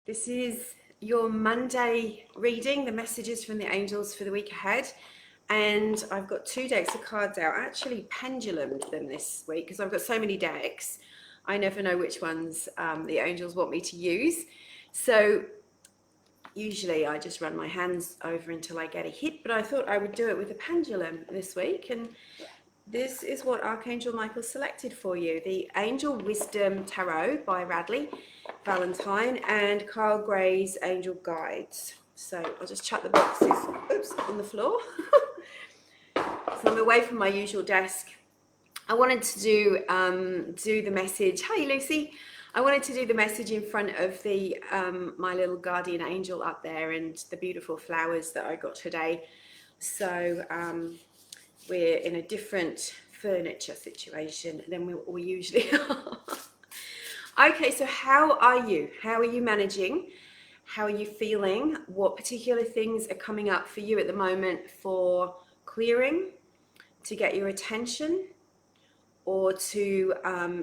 This is your Monday reading, the messages from the angels for the week ahead. And I've got two decks of cards out. I actually pendulumed them this week because I've got so many decks. I never know which ones the angels want me to use. So usually I just run my hands over until I get a hit, but I thought I would do it with a pendulum this week. And this is what Archangel Michael selected for you. The Angel Wisdom Tarot by Radley Valentine and Carl Gray's Angel Guides. So I'll just chuck the boxes, on the floor. So I'm away from my usual desk. I wanted to do the message. Hi, Lucy. I wanted to do the message in front of the my little guardian angel up there and the beautiful flowers that I got today. So we're in a different furniture situation than we usually are. Okay, so how are you? How are you managing? How are you feeling? What particular things are coming up for you at the moment for clearing, to get your attention, or to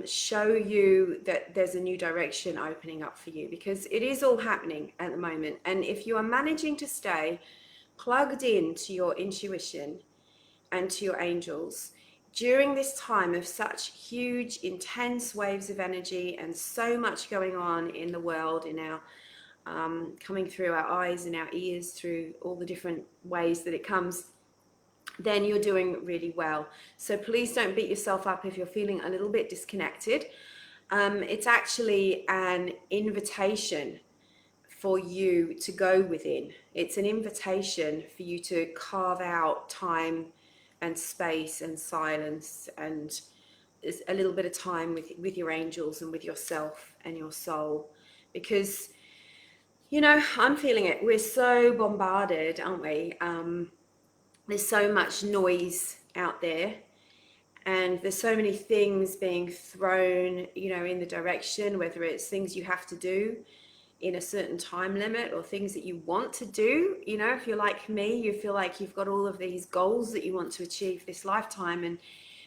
show you that there's a new direction opening up for you? Because it is all happening at the moment. And if you are managing to stay plugged in to your intuition and to your angels during this time of such huge, intense waves of energy and so much going on in the world, in our coming through our eyes and our ears, through all the different ways that it comes, then you're doing really well. So please don't beat yourself up if you're feeling a little bit disconnected. It's actually an invitation for you to go within. It's an invitation for you to carve out time and space and silence and a little bit of time with your angels and with yourself and your soul. Because, you know, I'm feeling it. We're so bombarded, aren't we? There's so much noise out there, and there's so many things being thrown, you know, in the direction, whether it's things you have to do in a certain time limit or things that you want to do. You know, if you're like me, you feel like you've got all of these goals that you want to achieve this lifetime, and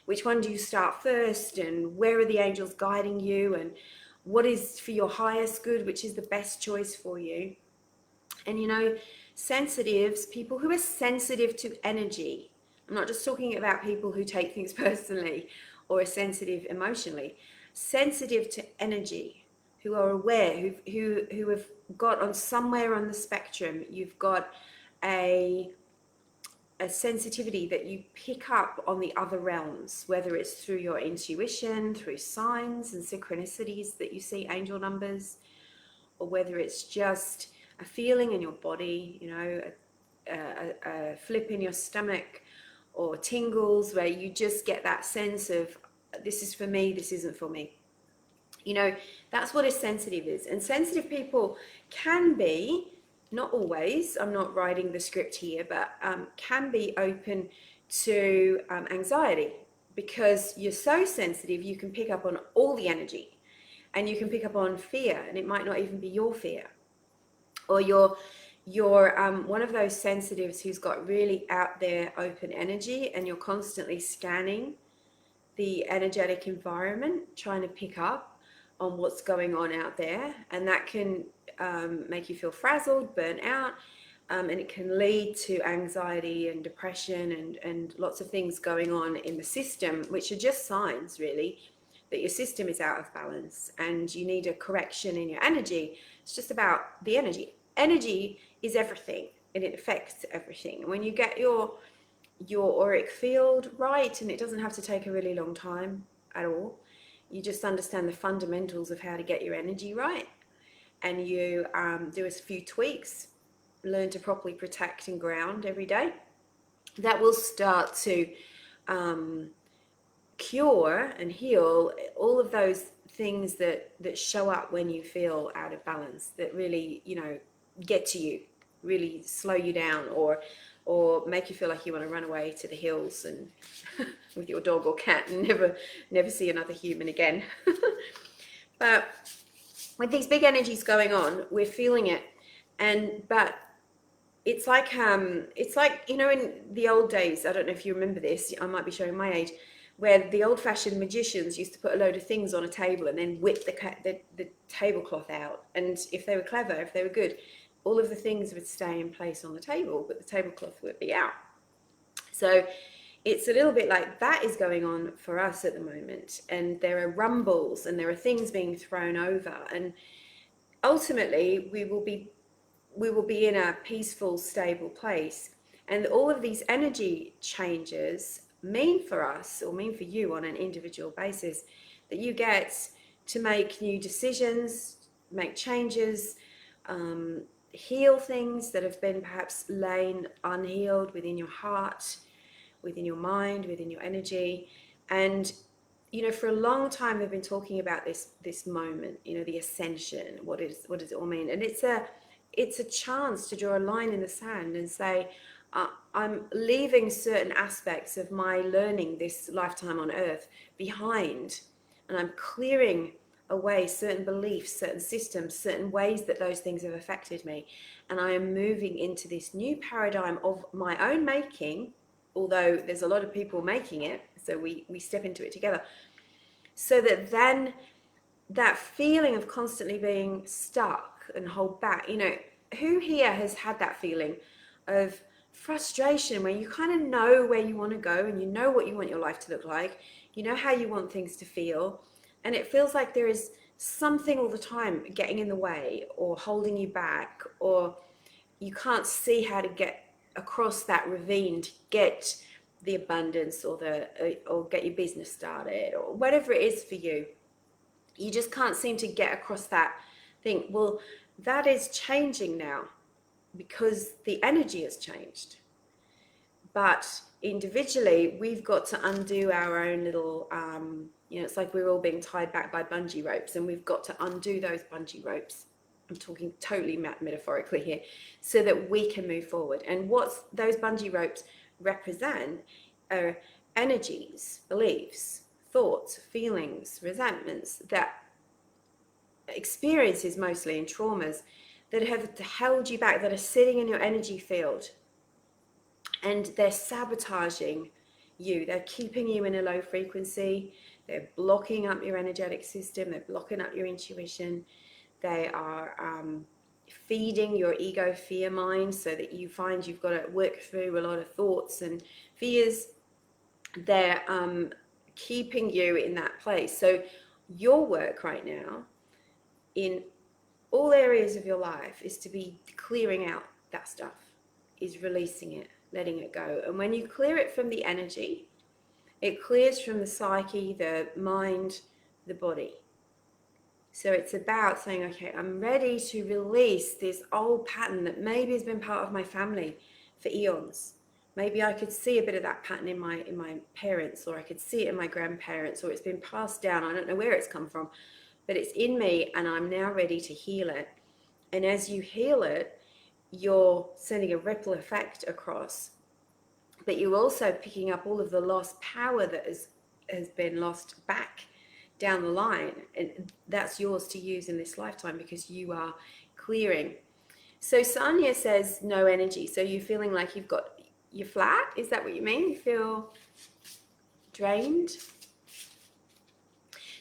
which one do you start first, and where are the angels guiding you, and what is for your highest good, which is the best choice for you. And you know, sensitives, people who are sensitive to energy, I'm not just talking about people who take things personally or are sensitive emotionally, sensitive to energy, who are aware, who have got on somewhere on the spectrum, you've got a sensitivity that you pick up on the other realms, whether it's through your intuition, through signs and synchronicities that you see, angel numbers, or whether it's just a feeling in your body, you know, a flip in your stomach, or tingles where you just get that sense of, this is for me, this isn't for me. You know, that's what a sensitive is. And sensitive people can be, not always, I'm not writing the script here, but can be open to anxiety, because you're so sensitive, you can pick up on all the energy, and you can pick up on fear, and it might not even be your fear. Or you're one of those sensitives who's got really out there open energy, and you're constantly scanning the energetic environment, trying to pick up on what's going on out there, and that can make you feel frazzled, burnt out, and it can lead to anxiety and depression and lots of things going on in the system, which are just signs, really, that your system is out of balance and you need a correction in your energy. It's just about the energy. Energy is everything, and it affects everything. When you get your auric field right, and it doesn't have to take a really long time at all, you just understand the fundamentals of how to get your energy right, and you do a few tweaks, learn to properly protect and ground every day, that will start to cure and heal all of those things that show up when you feel out of balance, that really, you know, get to you, really slow you down, or make you feel like you want to run away to the hills and with your dog or cat and never see another human again. But with these big energies going on, we're feeling it. But it's like, you know, in the old days, I don't know if you remember this, I might be showing my age, where the old-fashioned magicians used to put a load of things on a table and then whip the tablecloth out. And if they were clever, if they were good, all of the things would stay in place on the table, but the tablecloth would be out. So it's a little bit like that is going on for us at the moment. And there are rumbles and there are things being thrown over. And ultimately, we will be in a peaceful, stable place. And all of these energy changes mean for us, or mean for you on an individual basis, that you get to make new decisions, make changes, heal things that have been perhaps lain unhealed within your heart, within your mind, within your energy. And for a long time they've been talking about this moment, the ascension. What does it all mean? And it's a chance to draw a line in the sand and say, I'm leaving certain aspects of my learning this lifetime on earth behind, and I'm clearing away certain beliefs, certain systems, certain ways that those things have affected me, and I am moving into this new paradigm of my own making, although there's a lot of people making it, so we step into it together, so that then that feeling of constantly being stuck and hold back, who here has had that feeling of frustration where you kind of know where you want to go and you know what you want your life to look like, you know how you want things to feel, and it feels like there is something all the time getting in the way or holding you back, or you can't see how to get across that ravine to get the abundance or get your business started or whatever it is for you. You just can't seem to get across that thing. Well, that is changing now because the energy has changed. But individually, we've got to undo our own little, it's like we're all being tied back by bungee ropes, and we've got to undo those bungee ropes. I'm talking totally metaphorically here, so that we can move forward. And what those bungee ropes represent are energies, beliefs, thoughts, feelings, resentments, that experiences mostly in traumas that have held you back, that are sitting in your energy field, and they're sabotaging you. They're keeping you in a low frequency. They're blocking up your energetic system. They're blocking up your intuition. They are feeding your ego fear mind, so that you find you've got to work through a lot of thoughts and fears. They're keeping you in that place. So your work right now in all areas of your life is to be clearing out that stuff, is releasing it, letting it go. And when you clear it from the energy, it clears from the psyche, the mind, the body. So it's about saying, okay, I'm ready to release this old pattern that maybe has been part of my family for eons. Maybe I could see a bit of that pattern in my parents, or I could see it in my grandparents, or it's been passed down. I don't know where it's come from, but it's in me, and I'm now ready to heal it. And as you heal it, you're sending a ripple effect across, but you're also picking up all of the lost power that has been lost back down the line, and that's yours to use in this lifetime because you are clearing. So Sonia says no energy. So you're feeling like you're flat? Is that what you mean? You feel drained?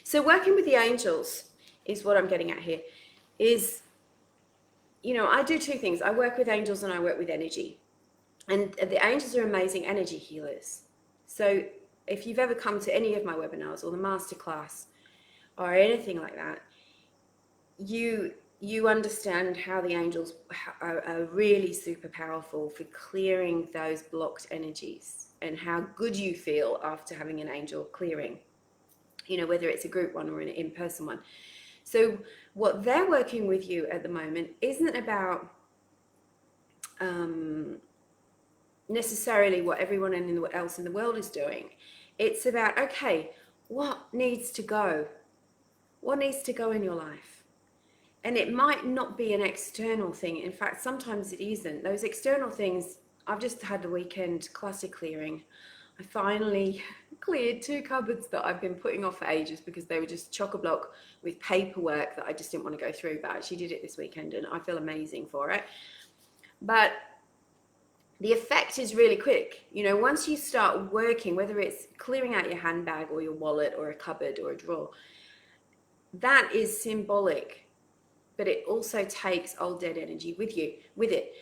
So working with the angels is what I'm getting at here. Is, I do two things. I work with angels and I work with energy. And the angels are amazing energy healers. So if you've ever come to any of my webinars or the masterclass or anything like that, you understand how the angels are really super powerful for clearing those blocked energies, and how good you feel after having an angel clearing, whether it's a group one or an in-person one. So what they're working with you at the moment isn't about necessarily what everyone else in the world is doing. It's about, okay, what needs to go? What needs to go in your life? And it might not be an external thing. In fact, sometimes it isn't. Those external things, I've just had the weekend clutter clearing. I finally cleared 2 cupboards that I've been putting off for ages because they were just chock-a-block with paperwork that I just didn't want to go through. But I actually did it this weekend and I feel amazing for it. But the effect is really quick. You know, once you start working, whether it's clearing out your handbag or your wallet or a cupboard or a drawer, that is symbolic, but it also takes old dead energy with it.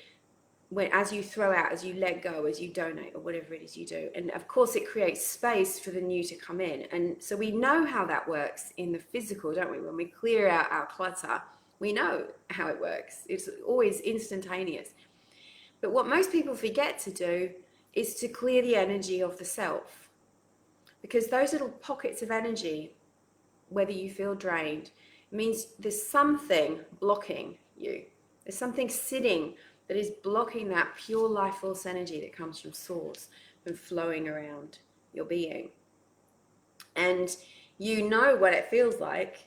When, as you throw out, as you let go, as you donate, or whatever it is you do. And of course, it creates space for the new to come in. And so we know how that works in the physical, don't we? When we clear out our clutter, we know how it works. It's always instantaneous. But what most people forget to do is to clear the energy of the self. Because those little pockets of energy, whether you feel drained, means there's something blocking you. There's something sitting that is blocking that pure life force energy that comes from source, from flowing around your being. And you know what it feels like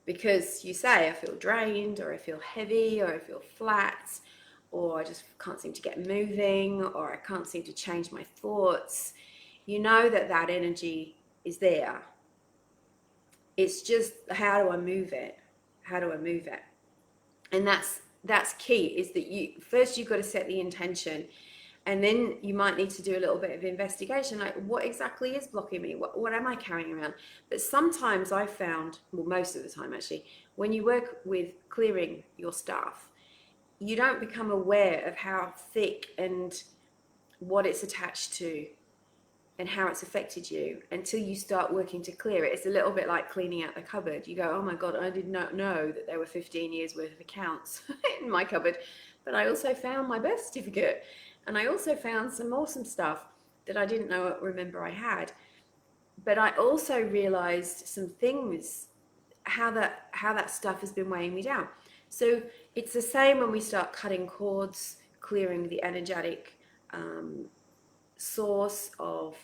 because you say, I feel drained, or I feel heavy, or I feel flat, or I just can't seem to get moving, or I can't seem to change my thoughts. You know that that energy is there. It's just, how do I move it? How do I move it? And that's key, is that you've got to set the intention, and then you might need to do a little bit of investigation, like what exactly is blocking me, what am I carrying around. But sometimes I found, well, most of the time actually, when you work with clearing your stuff, you don't become aware of how thick and what it's attached to and how it's affected you until you start working to clear it. It's a little bit like cleaning out the cupboard. You go, oh my God, I did not know that there were 15 years worth of accounts in my cupboard. But I also found my birth certificate, and I also found some awesome stuff that I didn't remember I had. But I also realized some things, how that stuff has been weighing me down. So it's the same when we start cutting cords, clearing the energetic source of,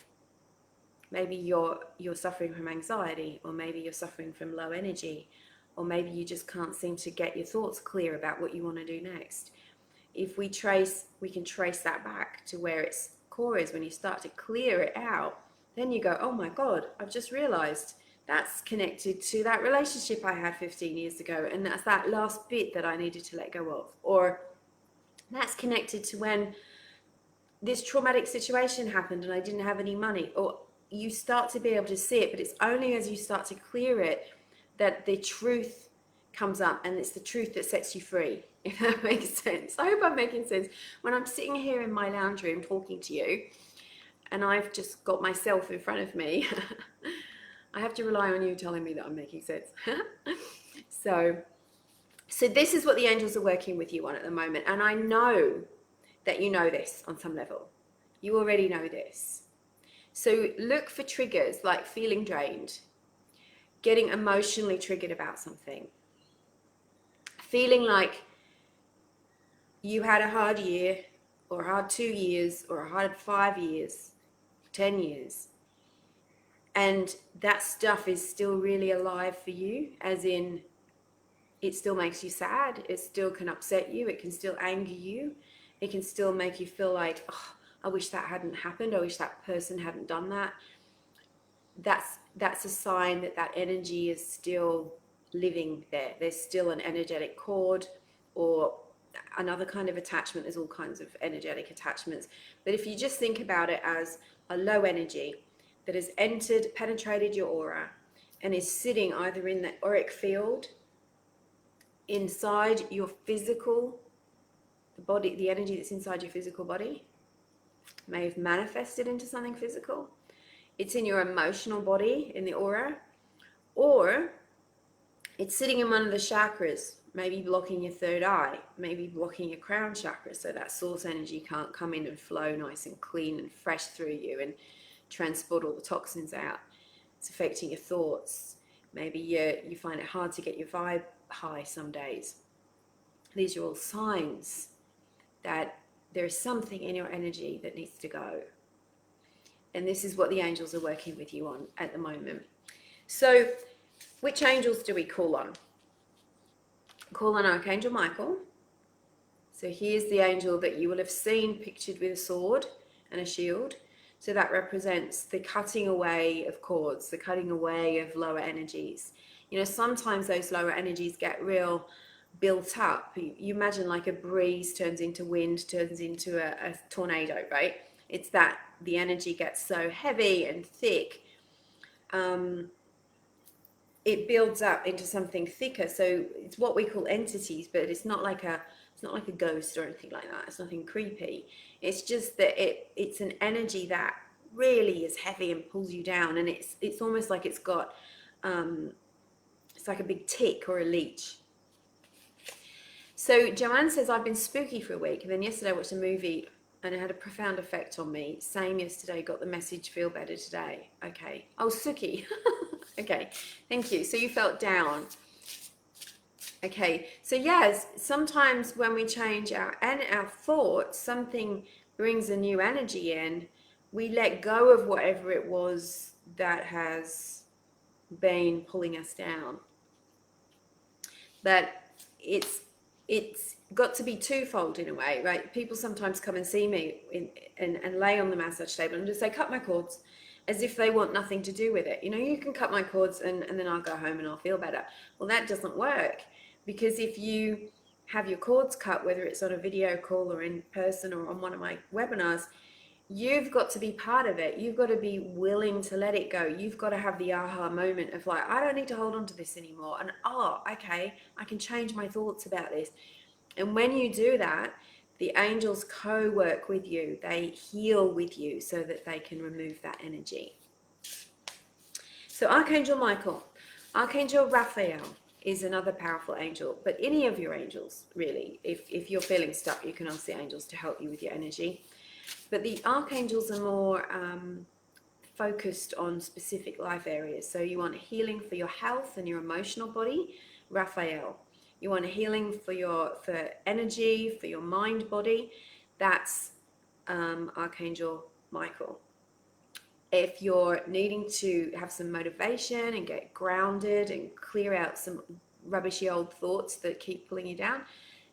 maybe you're suffering from anxiety, or maybe you're suffering from low energy, or maybe you just can't seem to get your thoughts clear about what you want to do next. If we can trace that back to where its core is. When you start to clear it out, then you go, oh my God, I've just realized that's connected to that relationship I had 15 years ago, and that's that last bit that I needed to let go of. Or that's connected to when this traumatic situation happened and I didn't have any money. Or you start to be able to see it, but it's only as you start to clear it that the truth comes up, and it's the truth that sets you free, if that makes sense. I hope I'm making sense. When I'm sitting here in my lounge room talking to you, and I've just got myself in front of me, I have to rely on you telling me that I'm making sense. So this is what the angels are working with you on at the moment, and I know that you know this on some level. You already know this. So look for triggers like feeling drained, getting emotionally triggered about something, feeling like you had a hard year, or a hard 2 years, or a hard 5 years, 10 years, and that stuff is still really alive for you, as in it still makes you sad, it still can upset you, it can still anger you, it can still make you feel like, oh, I wish that hadn't happened, I wish that person hadn't done that. That's a sign that that energy is still living there. There's still an energetic cord, or another kind of attachment. There's all kinds of energetic attachments. But if you just think about it as a low energy that has penetrated your aura, and is sitting either in the auric field, inside your physical, the body, the energy that's inside your physical body may have manifested into something physical. It's in your emotional body, in the aura, or it's sitting in one of the chakras, maybe blocking your third eye, maybe blocking your crown chakra, so that source energy can't come in and flow nice and clean and fresh through you and transport all the toxins out. It's affecting your thoughts. Maybe you find it hard to get your vibe high some days. These are all signs that there is something in your energy that needs to go. And this is what the angels are working with you on at the moment. So which angels do we call on? Call on Archangel Michael. So here's the angel that you will have seen pictured with a sword and a shield. So that represents the cutting away of cords, the cutting away of lower energies. You know, sometimes those lower energies get real built up. You imagine like a breeze turns into wind, turns into a tornado, right? It's that the energy gets so heavy and thick. It builds up into something thicker. So it's what we call entities, but it's not like a ghost or anything like that. It's nothing creepy. It's just that it's an energy that really is heavy and pulls you down, and it's almost like it's got it's like a big tick or a leech. So Joanne says, I've been spooky for a week, and then yesterday I watched a movie and it had a profound effect on me. Same yesterday, got the message, feel better today. Okay. Oh, Suki. Okay, thank you. So you felt down. Okay, so yes, sometimes when we change our thoughts, something brings a new energy in. We let go of whatever it was that has been pulling us down. But it's got to be twofold in a way, right? People sometimes come and see me and lay on the massage table and just say, cut my cords, as if they want nothing to do with it. You know, you can cut my cords and then I'll go home and I'll feel better. Well, that doesn't work, because if you have your cords cut, whether it's on a video call or in person or on one of my webinars, you've got to be part of it. You've got to be willing to let it go. You've got to have the aha moment of like, I don't need to hold on to this anymore. And okay, I can change my thoughts about this. And when you do that, the angels co-work with you. They heal with you so that they can remove that energy. So Archangel Michael, Archangel Raphael is another powerful angel, but any of your angels, really, if you're feeling stuck, you can ask the angels to help you with your energy. But the archangels are more focused on specific life areas. So you want healing for your health and your emotional body, Raphael. You want healing for energy, for your mind body, that's Archangel Michael. If you're needing to have some motivation and get grounded and clear out some rubbishy old thoughts that keep pulling you down,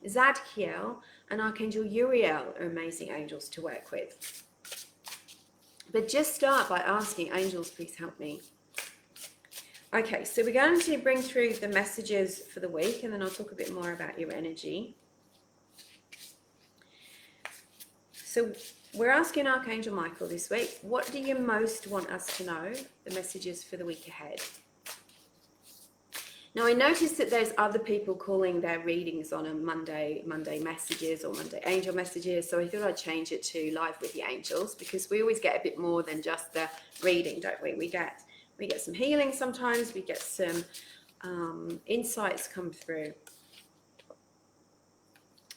Zadkiel and Archangel Uriel are amazing angels to work with. But just start by asking, angels, please help me. Okay, so we're going to bring through the messages for the week, and then I'll talk a bit more about your energy. So we're asking Archangel Michael this week, what do you most want us to know, the messages for the week ahead? Now, I noticed that there's other people calling their readings on a Monday messages or Monday angel messages, so I thought I'd change it to live with the angels, because we always get a bit more than just the reading, don't we? We get some healing sometimes, we get some insights come through.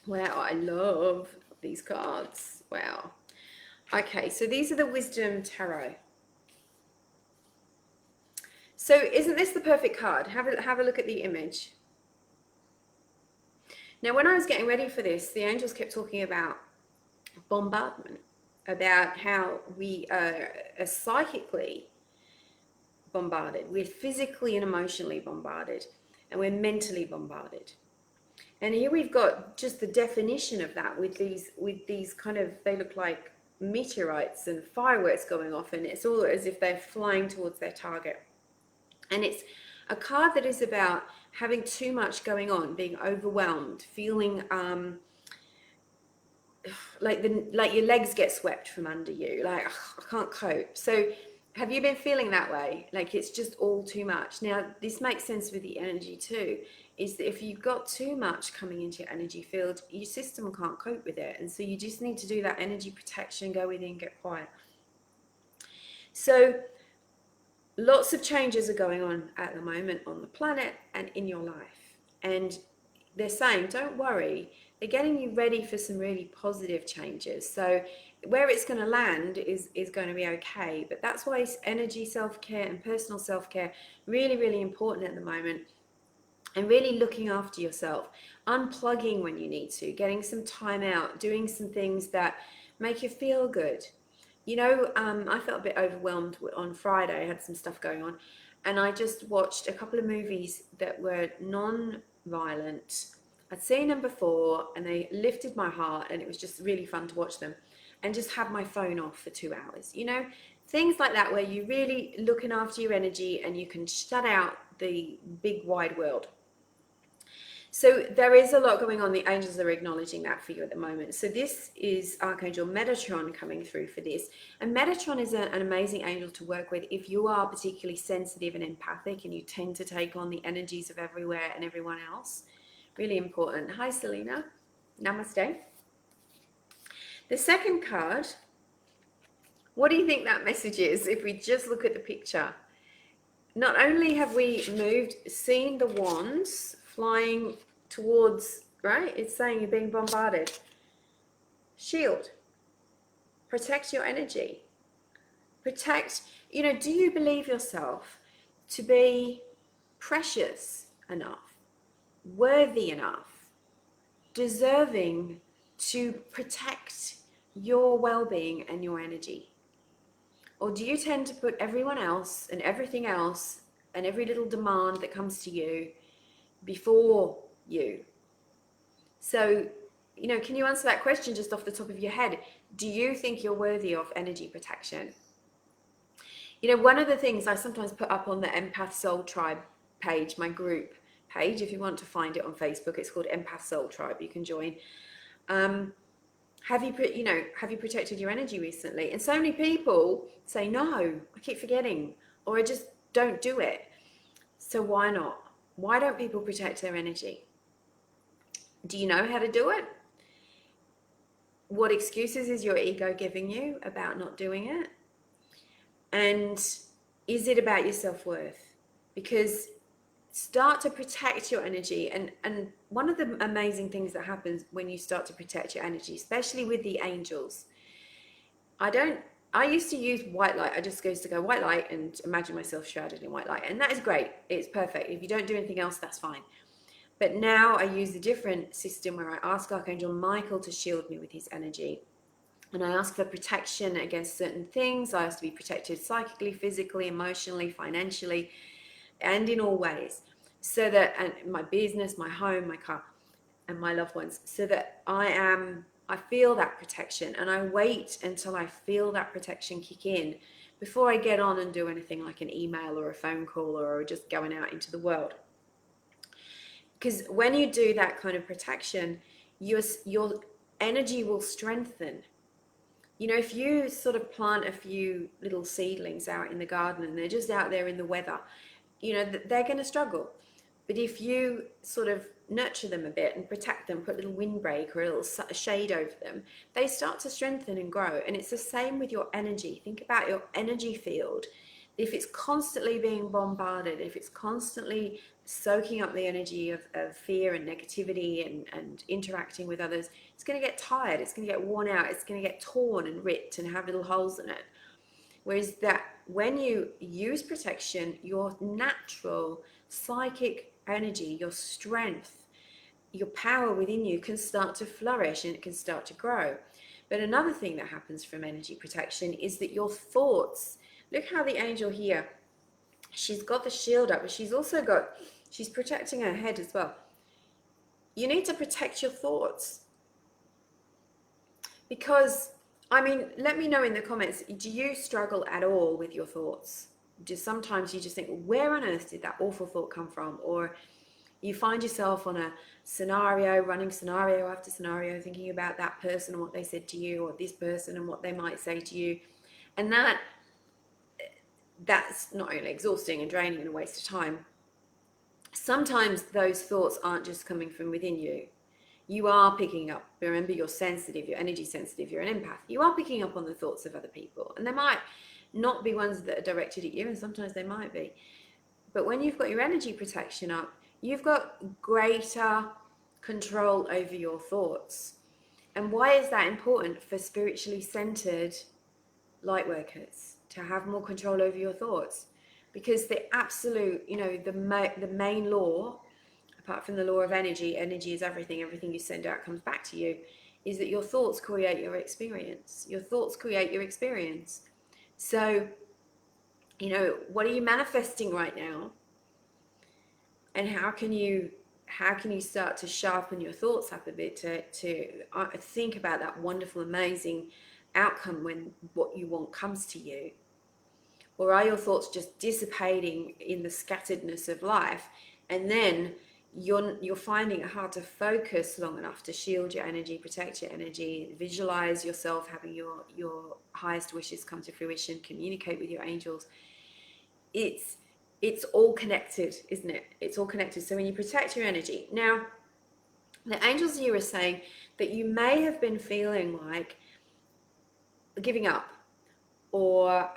Wow, I love these cards. Wow. Okay, so these are the Wisdom Tarot. So isn't this the perfect card? Have a look at the image. Now, when I was getting ready for this, the angels kept talking about bombardment, about how we are psychically bombarded, we're physically and emotionally bombarded, and we're mentally bombarded. And here we've got just the definition of that with these kind of, they look like meteorites and fireworks going off, and it's all as if they're flying towards their target. And it's a card that is about having too much going on, being overwhelmed, feeling like your legs get swept from under you, like, I can't cope. So have you been feeling that way? Like it's just all too much. Now, this makes sense with the energy too, is that if you've got too much coming into your energy field, your system can't cope with it. And so you just need to do that energy protection, go within, get quiet. So lots of changes are going on at the moment on the planet and in your life. And they're saying, don't worry, they're getting you ready for some really positive changes. So where it's going to land is going to be okay. But that's why energy self-care and personal self-care really, really important at the moment. And really looking after yourself, unplugging when you need to, getting some time out, doing some things that make you feel good. You know, I felt a bit overwhelmed on Friday. I had some stuff going on, and I just watched a couple of movies that were non-violent. I'd seen them before, and they lifted my heart, and it was just really fun to watch them, and just have my phone off for 2 hours. You know, things like that where you're really looking after your energy, and you can shut out the big wide world. So there is a lot going on. The angels are acknowledging that for you at the moment. So this is Archangel Metatron coming through for this. And Metatron is an amazing angel to work with if you are particularly sensitive and empathic and you tend to take on the energies of everywhere and everyone else. Really important. Hi, Selena. Namaste. The second card, what do you think that message is if we just look at the picture? Not only have we seen the wands flying towards, right? It's saying you're being bombarded. Shield. Protect your energy. Protect, do you believe yourself to be precious enough, worthy enough, deserving to protect your well-being and your energy? Or do you tend to put everyone else and everything else and every little demand that comes to you before you? So, can you answer that question just off the top of your head? Do you think you're worthy of energy protection? One of the things I sometimes put up on the Empath Soul Tribe page, my group page, if you want to find it on Facebook, it's called Empath Soul Tribe. You can join. Have you protected your energy recently? And so many people say, no, I keep forgetting, or I just don't do it. So why not? Why don't people protect their energy? Do you know how to do it? What excuses is your ego giving you about not doing it? And is it about your self-worth? Because start to protect your energy. And one of the amazing things that happens when you start to protect your energy, especially with the angels, I used to use white light. I just used to go white light and imagine myself shrouded in white light. And that is great. It's perfect. If you don't do anything else, that's fine. But now I use a different system where I ask Archangel Michael to shield me with his energy. And I ask for protection against certain things. I ask to be protected psychically, physically, emotionally, financially, and in all ways. So that, and my business, my home, my car, and my loved ones, so that I feel that protection, and I wait until I feel that protection kick in before I get on and do anything like an email or a phone call or just going out into the world. Because when you do that kind of protection, your energy will strengthen. If you sort of plant a few little seedlings out in the garden and they're just out there in the weather, they're going to struggle. But if you sort of nurture them a bit and protect them, put a little windbreak or a little shade over them, they start to strengthen and grow. And it's the same with your energy. Think about your energy field. If it's constantly being bombarded, if it's constantly soaking up the energy of fear and negativity and interacting with others, it's going to get tired, it's going to get worn out, it's going to get torn and ripped and have little holes in it. Whereas that when you use protection, your natural psychic energy, your strength, your power within you can start to flourish and it can start to grow. But another thing that happens from energy protection is that your thoughts, look how the angel here, she's got the shield up, but she's protecting her head as well. You need to protect your thoughts. Because, let me know in the comments, do you struggle at all with your thoughts? Just sometimes you just think, where on earth did that awful thought come from? Or you find yourself on a running scenario after scenario, thinking about that person and what they said to you, or this person and what they might say to you. And that's not only exhausting and draining and a waste of time. Sometimes those thoughts aren't just coming from within you. You are picking up, remember, you're sensitive, you're energy sensitive, you're an empath. You are picking up on the thoughts of other people. And they might not be ones that are directed at you, and sometimes they might be. But when you've got your energy protection up, you've got greater control over your thoughts. And why is that important for spiritually centered light workers, to have more control over your thoughts? Because the absolute, the main law, apart from the law of energy is everything you send out comes back to you, is that your thoughts create your experience. Your thoughts create your experience. So, what are you manifesting right now? And how can you start to sharpen your thoughts up a bit to think about that wonderful, amazing outcome when what you want comes to you? Or are your thoughts just dissipating in the scatteredness of life, and then you're finding it hard to focus long enough to shield your energy, protect your energy, visualize yourself having your highest wishes come to fruition, communicate with your angels. It's all connected, isn't it? It's all connected. So when you protect your energy, now the angels here are saying that you may have been feeling like giving up or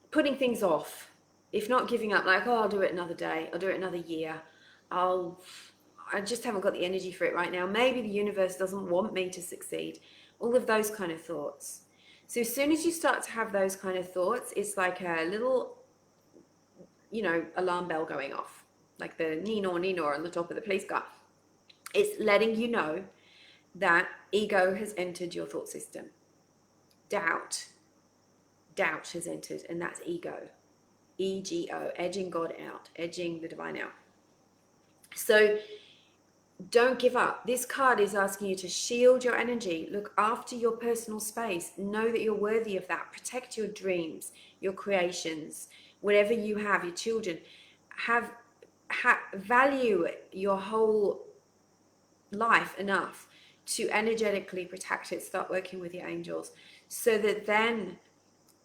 putting things off. If not giving up, like, oh, I'll do it another day, I'll do it another year, I just haven't got the energy for it right now. Maybe the universe doesn't want me to succeed. All of those kind of thoughts. So as soon as you start to have those kind of thoughts, it's like a little, alarm bell going off, like the nino on the top of the police car. It's letting you know that ego has entered your thought system. Doubt has entered, and that's ego. EGO, edging God out, edging the divine out. So don't give up. This card is asking you to shield your energy, look after your personal space, know that you're worthy of that, protect your dreams, your creations, whatever you have, your children. Value your whole life enough to energetically protect it. Start working with your angels so that then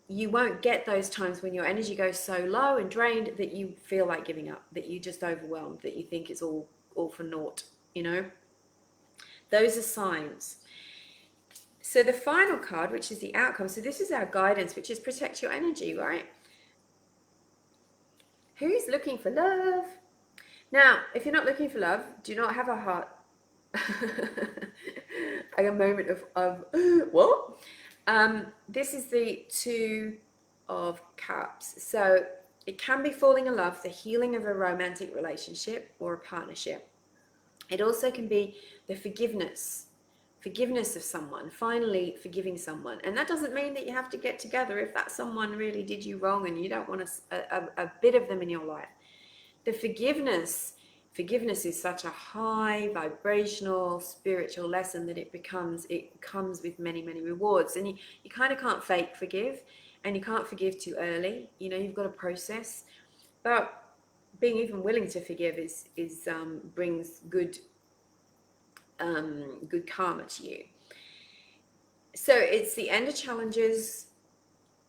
you won't get those times when your energy goes so low and drained that you feel like giving up, that you're just overwhelmed, that you think it's all for naught, Those are signs. So the final card, which is the outcome, so this is our guidance, which is protect your energy, right? Who's looking for love? Now, if you're not looking for love, do not have a heart. Like a moment of what? This is the Two of Cups. So it can be falling in love, the healing of a romantic relationship or a partnership. It also can be the forgiveness of someone, finally forgiving someone. And that doesn't mean that you have to get together if that someone really did you wrong and you don't want a bit of them in your life. The forgiveness is such a high vibrational spiritual lesson that it comes with many, many rewards. And you kind of can't fake forgive, and you can't forgive too early. You've got a process. But being even willing to forgive is brings good karma to you. So it's the end of challenges,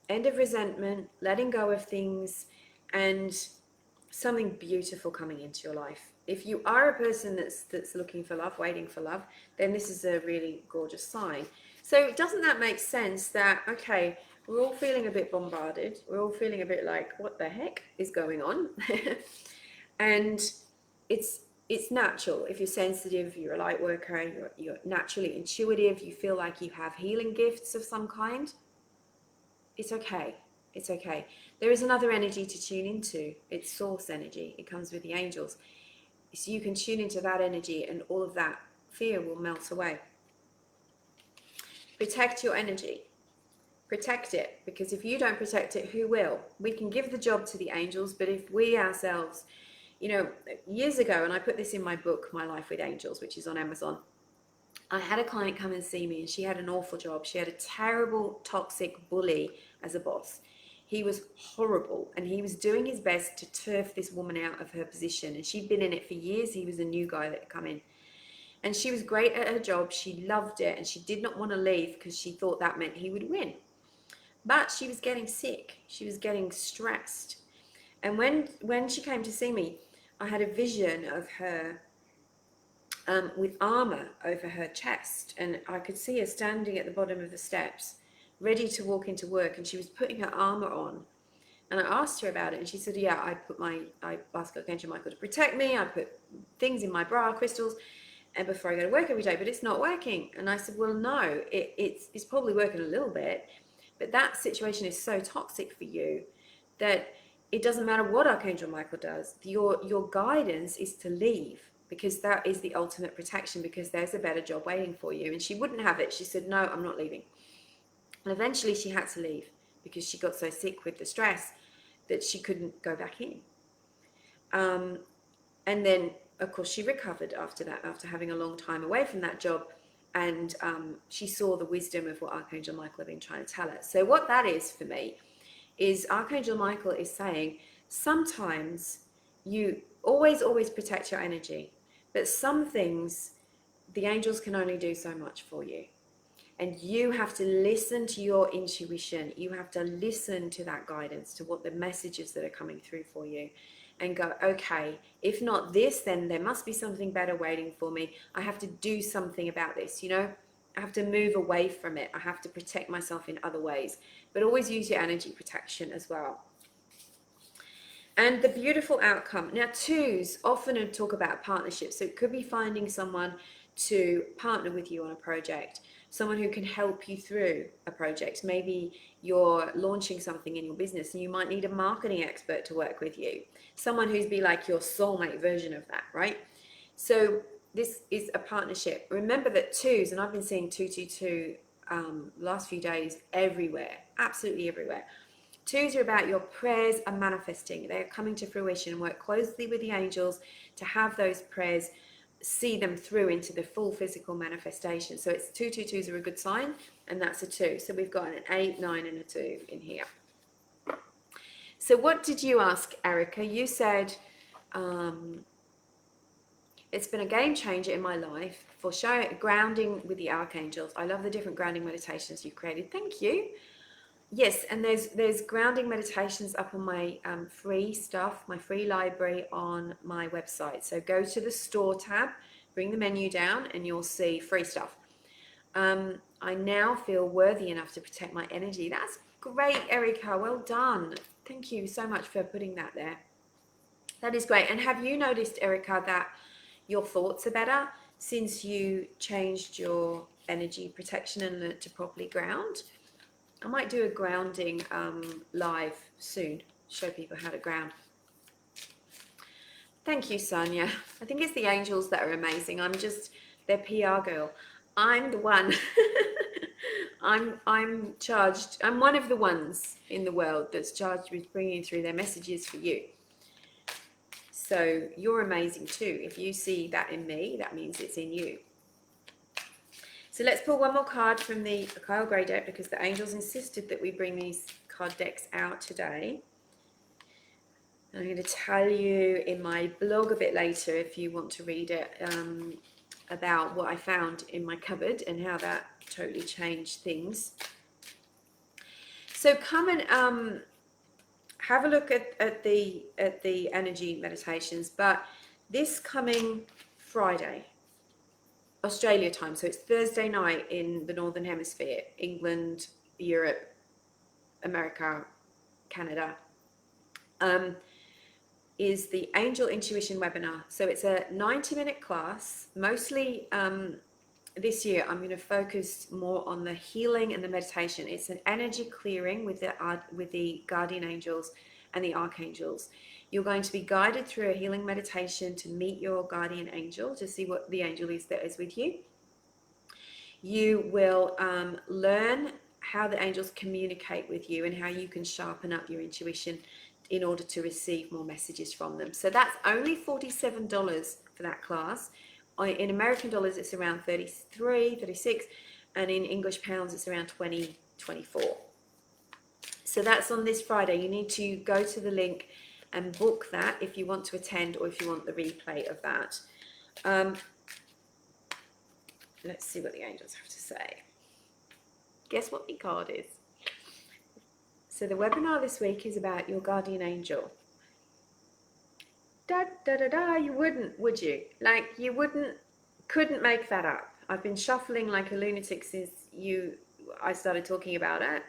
end of resentment, letting go of things, and something beautiful coming into your life. If you are a person that's looking for love, waiting for love, then this is a really gorgeous sign. So doesn't that make sense that, okay, we're all feeling a bit bombarded, we're all feeling a bit like, what the heck is going on? And it's natural. If you're sensitive, you're a light worker, you're naturally intuitive, you feel like you have healing gifts of some kind, it's okay. It's okay. There is another energy to tune into. It's source energy. It comes with the angels. So you can tune into that energy and all of that fear will melt away. Protect your energy. Protect it, because if you don't protect it, who will? We can give the job to the angels, but if we ourselves, years ago, and I put this in my book, My Life with Angels, which is on Amazon, I had a client come and see me and she had an awful job. She had a terrible, toxic bully as a boss. He was horrible and he was doing his best to turf this woman out of her position. And she'd been in it for years. He was a new guy that had come in. And she was great at her job. She loved it and she did not want to leave because she thought that meant he would win. But she was getting sick. She was getting stressed. And when she came to see me, I had a vision of her with armor over her chest, and I could see her standing at the bottom of the steps, ready to walk into work, and she was putting her armor on. And I asked her about it, and she said, yeah, I asked Archangel Michael to protect me, I put things in my bra, crystals, and before I go to work every day, but it's not working. And I said, well, no, it's probably working a little bit, but that situation is so toxic for you that it doesn't matter what Archangel Michael does. Your guidance is to leave, because that is the ultimate protection, because there's a better job waiting for you. And she wouldn't have it. She said, no, I'm not leaving. And eventually she had to leave because she got so sick with the stress that she couldn't go back in. And then, of course, she recovered after that, after having a long time away from that job. And she saw the wisdom of what Archangel Michael had been trying to tell her. So what that is for me is Archangel Michael is saying, sometimes you always protect your energy, but some things the angels can only do so much for you. And you have to listen to your intuition. You have to listen to that guidance, to what the messages that are coming through for you, and go, okay, if not this, then there must be something better waiting for me. I have to do something about this, you know? I have to move away from it. I have to protect myself in other ways. But always use your energy protection as well. And the beautiful outcome. Now, twos often talk about partnerships. So it could be finding someone to partner with you on a project, someone who can help you through a project. Maybe you're launching something in your business and you might need a marketing expert to work with you, someone who's be like your soulmate version of that, right? So this is a partnership. Remember that twos, and I've been seeing 222 last few days everywhere, absolutely everywhere. Twos are about your prayers and manifesting. They're coming to fruition, and work closely with the angels to have those prayers, see them through into the full physical manifestation. So it's 222s are a good sign, and that's a 2. So we've got an 8, 9, and a 2 in here. So what did you ask, Erica? You said, it's been a game changer in my life for grounding with the archangels. I love the different grounding meditations you've created. Thank you. Yes, and there's grounding meditations up on my free stuff, my free library on my website. So go to the store tab, bring the menu down, and you'll see free stuff. I now feel worthy enough to protect my energy. That's great, Erica. Well done. Thank you so much for putting that there. That is great. And have you noticed, Erica, that your thoughts are better since you changed your energy protection and learned to properly ground? I might do a grounding live soon, show people how to ground. Thank you, Sonia. I think it's the angels that are amazing. I'm just their PR girl. I'm the one. I'm charged. I'm one of the ones in the world that's charged with bringing through their messages for you. So you're amazing too. If you see that in me, that means it's in you. So let's pull one more card from the Kyle Gray deck, because the angels insisted that we bring these card decks out today. I'm going to tell you in my blog a bit later, if you want to read it, about what I found in my cupboard and how that totally changed things. So come and have a look at the energy meditations. But this coming Friday, Australia time, so it's Thursday night in the Northern Hemisphere, England, Europe, America, Canada, is the Angel Intuition webinar. So it's a 90-minute class. Mostly this year I'm going to focus more on the healing and the meditation. It's an energy clearing with the guardian angels and the archangels. You're going to be guided through a healing meditation to meet your guardian angel, to see what the angel is that is with you. You will learn how the angels communicate with you and how you can sharpen up your intuition in order to receive more messages from them. So that's only $47 for that class. In American dollars, it's around 33, 36, and in English pounds, it's around 20, 24. So that's on this Friday. You need to go to the link and book that if you want to attend or if you want the replay of that. Let's see what the angels have to say. Guess what the card is? So the webinar this week is about your guardian angel. Da da da da, you wouldn't, would you? Like, you couldn't make that up. I've been shuffling like a lunatic since I started talking about it.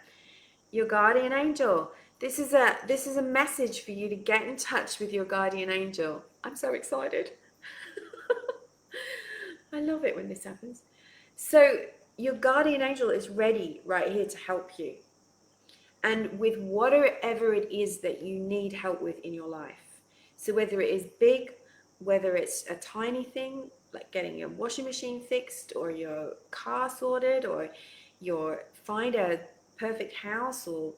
Your guardian angel. This is a message for you to get in touch with your guardian angel. I'm so excited. I love it when this happens. So your guardian angel is ready right here to help you. And with whatever it is that you need help with in your life. So whether it is big, whether it's a tiny thing, like getting your washing machine fixed or your car sorted, or find a perfect house, or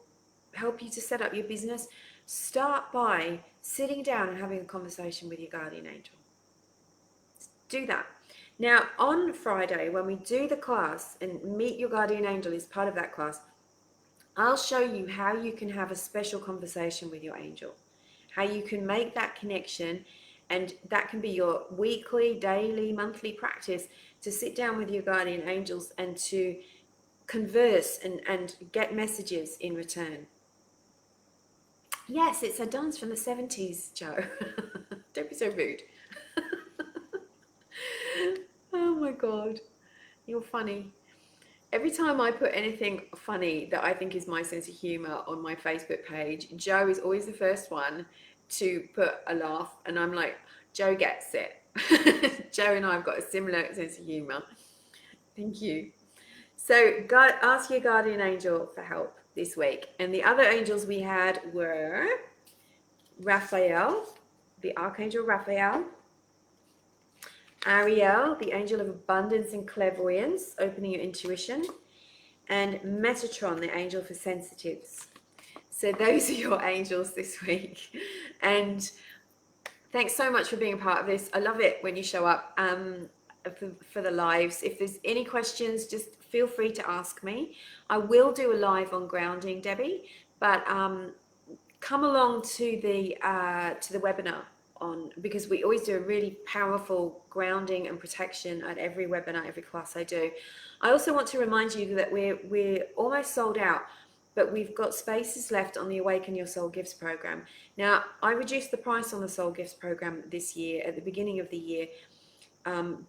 help you to set up your business, start by sitting down and having a conversation with your guardian angel. Do that. Now, on Friday, when we do the class and meet your guardian angel is part of that class, I'll show you how you can have a special conversation with your angel. how you can make that connection. And that can be your weekly, daily, monthly practice, to sit down with your guardian angels and to converse and get messages in return. Yes, it's a dance from the 70s, Joe. Don't be so rude. Oh my God, you're funny. Every time I put anything funny that I think is my sense of humor on my Facebook page, Joe is always the first one to put a laugh, and I'm like, Joe gets it. Joe and I have got a similar sense of humor. Thank you. So, God, ask your guardian angel for help this week. And the other angels we had were Raphael, the Archangel Raphael, Ariel, the angel of abundance and clairvoyance, opening your intuition, and Metatron, the angel for sensitives. So those are your angels this week. And thanks so much for being a part of this. I love it when you show up for the lives. If there's any questions, just feel free to ask me. I will do a live on grounding, Debbie, but come along to the webinar on, because we always do a really powerful grounding and protection at every webinar, every class I do. I also want to remind you that we're almost sold out, but we've got spaces left on the Awaken Your Soul Gifts program. Now, I reduced the price on the Soul Gifts program this year, at the beginning of the year,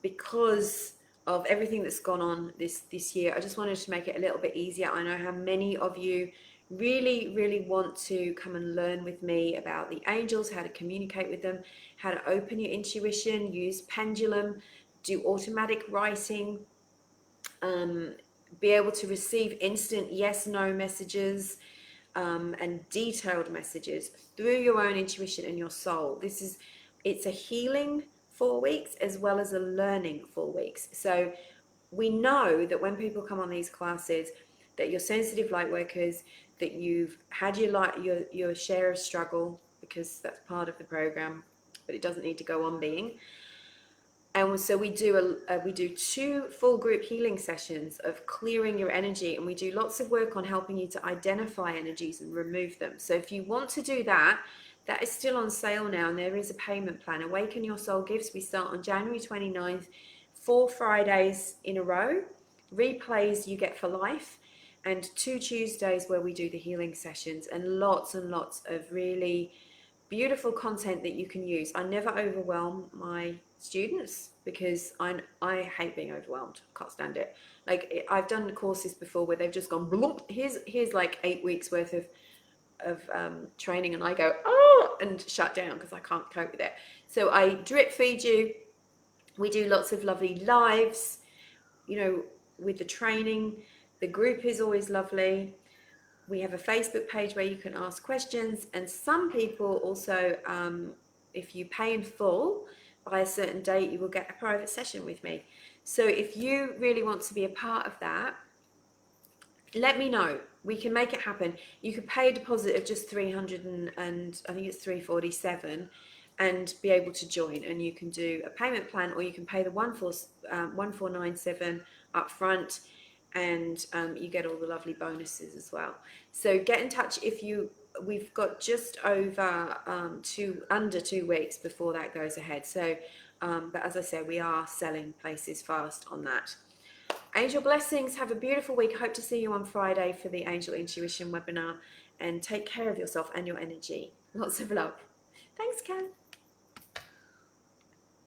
because of everything that's gone on this year. I just wanted to make it a little bit easier. I know how many of you really want to come and learn with me about the angels, how to communicate with them, how to open your intuition, use pendulum, do automatic writing, be able to receive instant yes/no messages, and detailed messages through your own intuition and your soul. It's a healing 4 weeks as well as a learning 4 weeks. So we know that when people come on these classes, that you're sensitive light workers, that you've had your share of struggle, because that's part of the program, but it doesn't need to go on being. And so we do 2 full group healing sessions of clearing your energy, and we do lots of work on helping you to identify energies and remove them. So if you want to do that, that is still on sale now, and there is a payment plan. Awaken Your Soul Gifts, we start on January 29th, 4 Fridays in a row. Replays you get for life, and 2 Tuesdays where we do the healing sessions, and lots of really beautiful content that you can use. I never overwhelm my students because I hate being overwhelmed. Can't stand it. Like, I've done courses before where they've just gone, here's like 8 weeks worth of training, and I go, oh, and shut down because I can't cope with it. So I drip feed you. We do lots of lovely lives, with the training. The group is always lovely. We have a Facebook page where you can ask questions, and some people also, if you pay in full by a certain date, you will get a private session with me. So if you really want to be a part of that, let me know. We can make it happen. You could pay a deposit of just 300 and I think it's 347, and be able to join. And you can do a payment plan, or you can pay the 1497 up front, and you get all the lovely bonuses as well. So get in touch if we've got just over under 2 weeks before that goes ahead. So, but as I said, we are selling places fast on that. Angel blessings. Have a beautiful week. Hope to see you on Friday for the Angel Intuition webinar, and take care of yourself and your energy. Lots of love. Thanks, Ken.